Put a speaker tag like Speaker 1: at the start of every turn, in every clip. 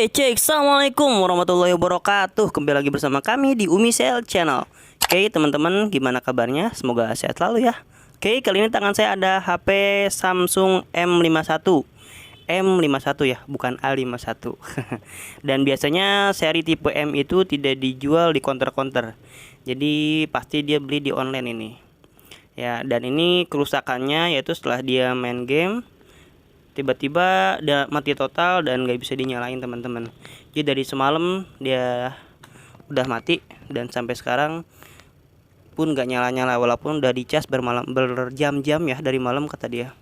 Speaker 1: Cek, assalamualaikum warahmatullahi wabarakatuh. Kembali lagi bersama kami di Umisel Channel. Oke teman-teman, gimana kabarnya? Semoga sehat selalu ya. Oke, kali ini tangan saya ada HP Samsung M51 M51 ya, bukan A51. Dan biasanya seri tipe M itu tidak dijual di counter-counter. Jadi pasti dia beli di online ini. Ya, dan ini kerusakannya yaitu setelah dia main game tiba-tiba dia mati total dan gak bisa dinyalain teman-teman. Jadi dari semalam dia udah mati dan sampai sekarang pun gak nyala-nyala walaupun udah dicas berjam-jam ya dari malam kata dia.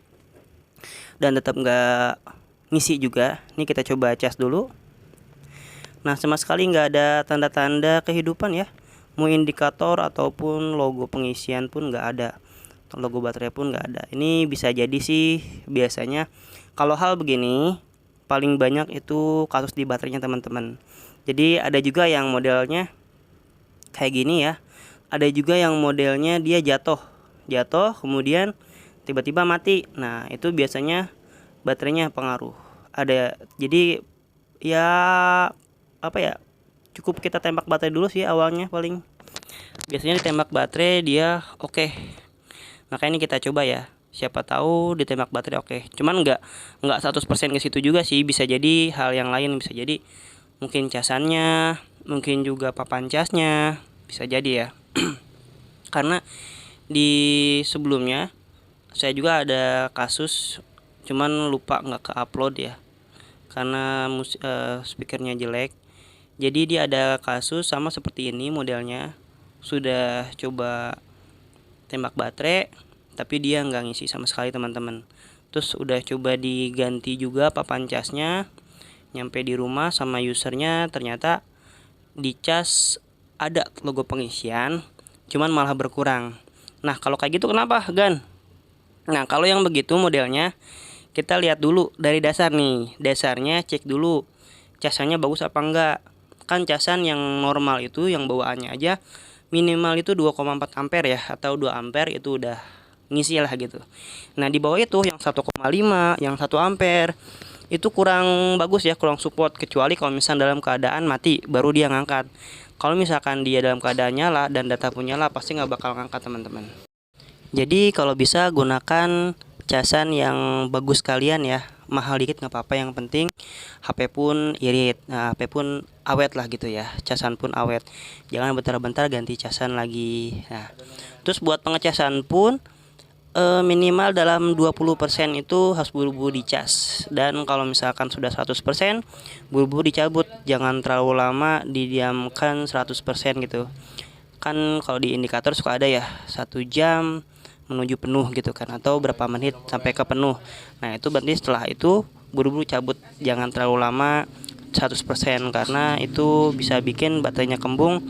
Speaker 1: Dan tetap gak ngisi juga. Ini kita coba cas dulu. Nah, sama sekali nggak ada tanda-tanda kehidupan ya. Mau indikator ataupun logo pengisian pun nggak ada. Logo baterai pun nggak ada. Ini bisa jadi sih biasanya kalau hal begini paling banyak itu kasus di baterainya teman-teman. Jadi ada juga yang modelnya kayak gini ya. Ada juga yang modelnya dia jatuh kemudian tiba-tiba mati. Nah, itu biasanya baterainya pengaruh. Ada, jadi ya apa ya, cukup kita tembak baterai dulu sih awalnya. Paling biasanya ditembak baterai dia oke. Makanya ini kita coba ya, siapa tahu ditembak baterai oke. Cuman nggak 100% ke situ juga sih, bisa jadi hal yang lain. Bisa jadi mungkin casannya, mungkin juga papan casnya, bisa jadi ya. Karena di sebelumnya saya juga ada kasus, cuman lupa nggak ke upload ya karena speakernya jelek. Jadi dia ada kasus sama seperti ini modelnya, sudah coba tembak baterai tapi dia nggak ngisi sama sekali teman-teman. Terus udah coba diganti juga papan casnya, nyampe di rumah sama usernya ternyata di cas ada logo pengisian cuman malah berkurang. Nah, kalau kayak gitu kenapa Gan? Nah, kalau yang begitu modelnya kita lihat dulu dari dasar nih. Dasarnya cek dulu casannya bagus apa enggak. Kan casan yang normal itu yang bawaannya aja minimal itu 2,4 ampere ya, atau 2 ampere itu udah ngisi lah gitu. Nah, di bawah itu yang 1,5, yang 1 ampere itu kurang bagus ya, kurang support, kecuali kalau misalnya dalam keadaan mati baru dia ngangkat. Kalau misalkan dia dalam keadaan nyala dan data pun nyala pasti nggak bakal ngangkat teman-teman. Jadi kalau bisa gunakan casan yang bagus kalian ya, mahal dikit nggak apa-apa, yang penting HP pun irit, nah HP pun awet lah gitu ya, casan pun awet, jangan bentar-bentar ganti casan lagi. Nah, terus buat pengecasan pun minimal dalam 20% itu harus buru-buru dicas, dan kalau misalkan sudah 100% buru-buru dicabut, jangan terlalu lama didiamkan 100% gitu. Kan kalau di indikator suka ada ya 1 jam menuju penuh gitu kan, atau berapa menit sampai ke penuh. Nah, itu berarti setelah itu buru-buru cabut, jangan terlalu lama 100% karena itu bisa bikin baterainya kembung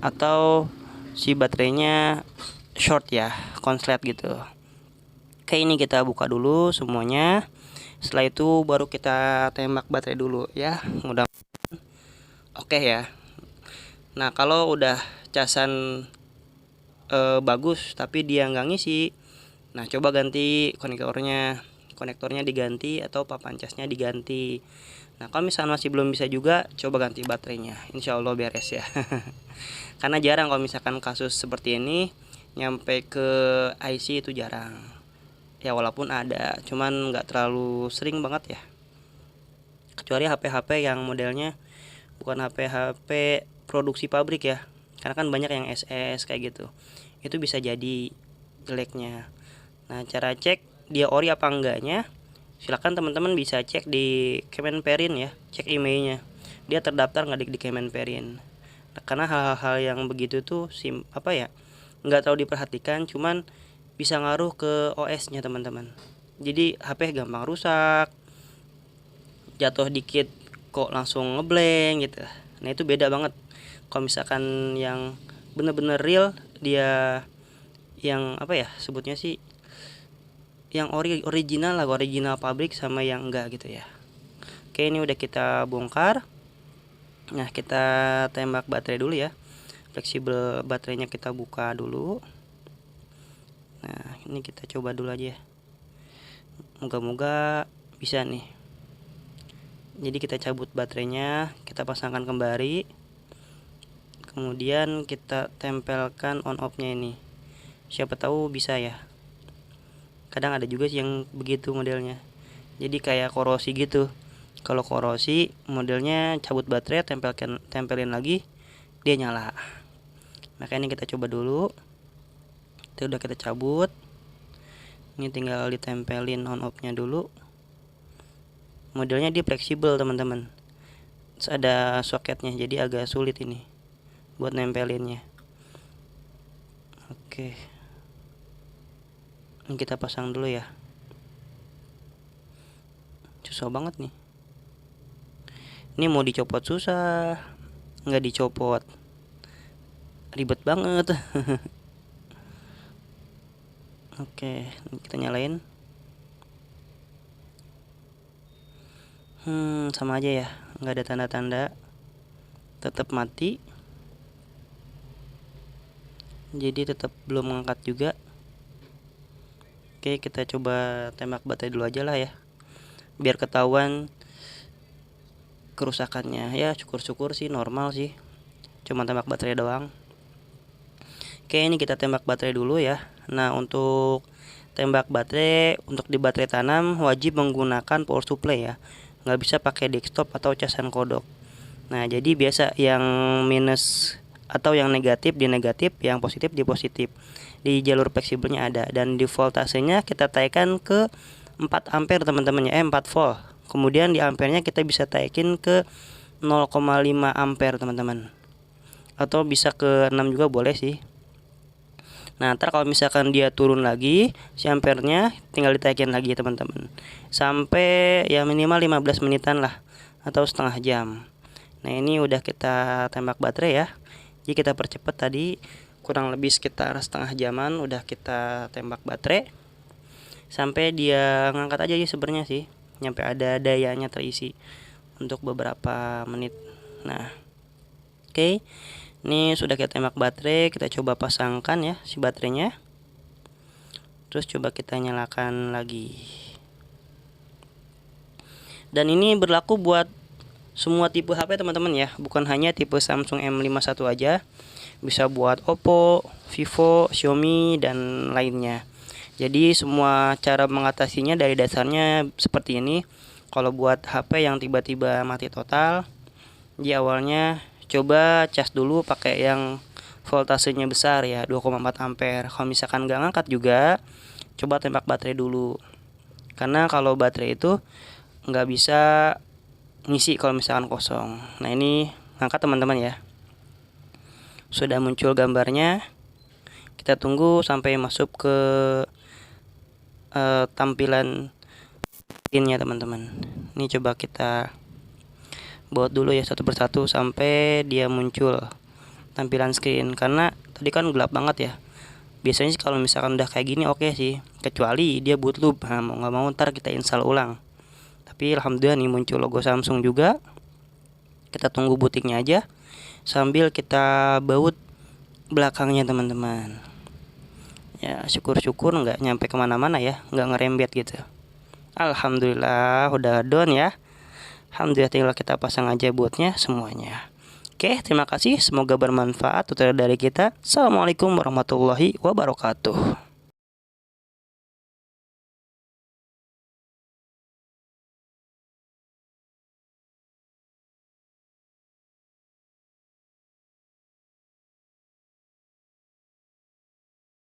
Speaker 1: atau si baterainya short ya, konslet gitu. Oke, ini kita buka dulu semuanya. Setelah itu baru kita tembak baterai dulu ya. Mudah oke ya. Nah, kalau udah casan bagus tapi dia nggak ngisi, nah coba ganti konektornya diganti atau papan casnya diganti. Nah, kalau misalnya masih belum bisa juga, coba ganti baterainya, insya Allah beres ya. Karena jarang kalau misalkan kasus seperti ini nyampe ke IC, itu jarang ya, walaupun ada cuman nggak terlalu sering banget ya, kecuali HP-HP yang modelnya bukan HP-HP produksi pabrik ya, karena kan banyak yang SS kayak gitu, itu bisa jadi jeleknya. Nah, cara cek dia ori apa enggaknya, silakan teman-teman bisa cek di Kemenperin ya, cek emailnya dia terdaftar nggak di Kemenperin. Nah, karena hal-hal yang begitu tuh nggak terlalu diperhatikan, cuman bisa ngaruh ke OS-nya teman-teman. Jadi HP gampang rusak, jatuh dikit kok langsung ngeblank gitu. Nah, itu beda banget kalau misalkan yang bener-bener real, dia yang sebutnya sih yang original lah, original pabrik, sama yang enggak gitu ya. Oke, ini udah kita bongkar. Nah, kita tembak baterai dulu ya, fleksibel baterainya kita buka dulu. Nah, ini kita coba dulu aja, moga-moga bisa nih. Jadi kita cabut baterainya, kita pasangkan kembali, kemudian kita tempelkan on off nya ini. Siapa tahu bisa ya. Kadang ada juga sih yang begitu modelnya, jadi kayak korosi gitu. Kalau korosi modelnya cabut baterai, tempelin lagi, dia nyala. Makanya ini kita coba dulu. Itu udah kita cabut, ini tinggal ditempelin on off nya dulu. Modelnya dia fleksibel teman-teman, ada soketnya, jadi agak sulit ini buat nempelinnya. Oke, ini kita pasang dulu ya. Susah banget nih, ini mau dicopot susah, nggak dicopot ribet banget. Oke, kita nyalain. Sama aja ya, nggak ada tanda-tanda, tetap mati. Jadi tetap belum mengangkat juga. Oke, kita coba tembak baterai dulu aja lah ya, biar ketahuan kerusakannya. Ya syukur-syukur sih normal sih, cuma tembak baterai doang. Oke, ini kita tembak baterai dulu ya. Nah, untuk tembak baterai, untuk di baterai tanam wajib menggunakan power supply ya, nggak bisa pakai desktop atau casan kodok. Nah, jadi biasa yang minus atau yang negatif di negatif, yang positif di positif. Di jalur fleksibelnya ada, dan di voltasenya kita taikan ke 4 ampere teman-teman ya, 4 volt. Kemudian di ampernya kita bisa taikin ke 0,5 ampere teman-teman, atau bisa ke 6 juga boleh sih. Nah, ntar kalau misalkan dia turun lagi si ampernya, tinggal ditaikin lagi teman-teman, sampai ya minimal 15 menitan lah, atau setengah jam. Nah, ini udah kita tembak baterai ya. Jadi kita percepat, tadi kurang lebih sekitar setengah jaman udah kita tembak baterai, sampai dia ngangkat aja sebenarnya sih, nyampe ada dayanya terisi untuk beberapa menit. Nah, oke, ini sudah kita tembak baterai, kita coba pasangkan ya si baterainya. Terus coba kita nyalakan lagi. Dan ini berlaku buat semua tipe HP teman-teman ya, bukan hanya tipe Samsung M51 aja, bisa buat Oppo, Vivo, Xiaomi, dan lainnya. Jadi semua cara mengatasinya dari dasarnya seperti ini. Kalau buat HP yang tiba-tiba mati total, di awalnya coba cas dulu pakai yang voltasenya besar ya, 2,4 ampere. Kalau misalkan nggak ngangkat juga, coba tembak baterai dulu, karena kalau baterai itu nggak bisa ngisi kalau misalkan kosong. Nah, ini ngangkat teman-teman ya, sudah muncul gambarnya. Kita tunggu sampai masuk ke tampilan pinnya teman-teman. Ini coba kita buat dulu ya satu persatu sampai dia muncul tampilan screen, karena tadi kan gelap banget ya. Biasanya sih kalau misalkan udah kayak gini oke sih, kecuali dia boot loop. Nah, mau nggak mau ntar kita install ulang. Tapi alhamdulillah nih muncul logo Samsung juga. Kita tunggu bootingnya aja sambil kita baut belakangnya teman-teman. Ya syukur-syukur nggak nyampe kemana-mana ya, nggak ngerembet gitu. Alhamdulillah udah done ya. Alhamdulillah, tinggal kita pasang aja bootnya semuanya. Oke, terima kasih, semoga bermanfaat tutorial dari kita. Assalamualaikum warahmatullahi wabarakatuh.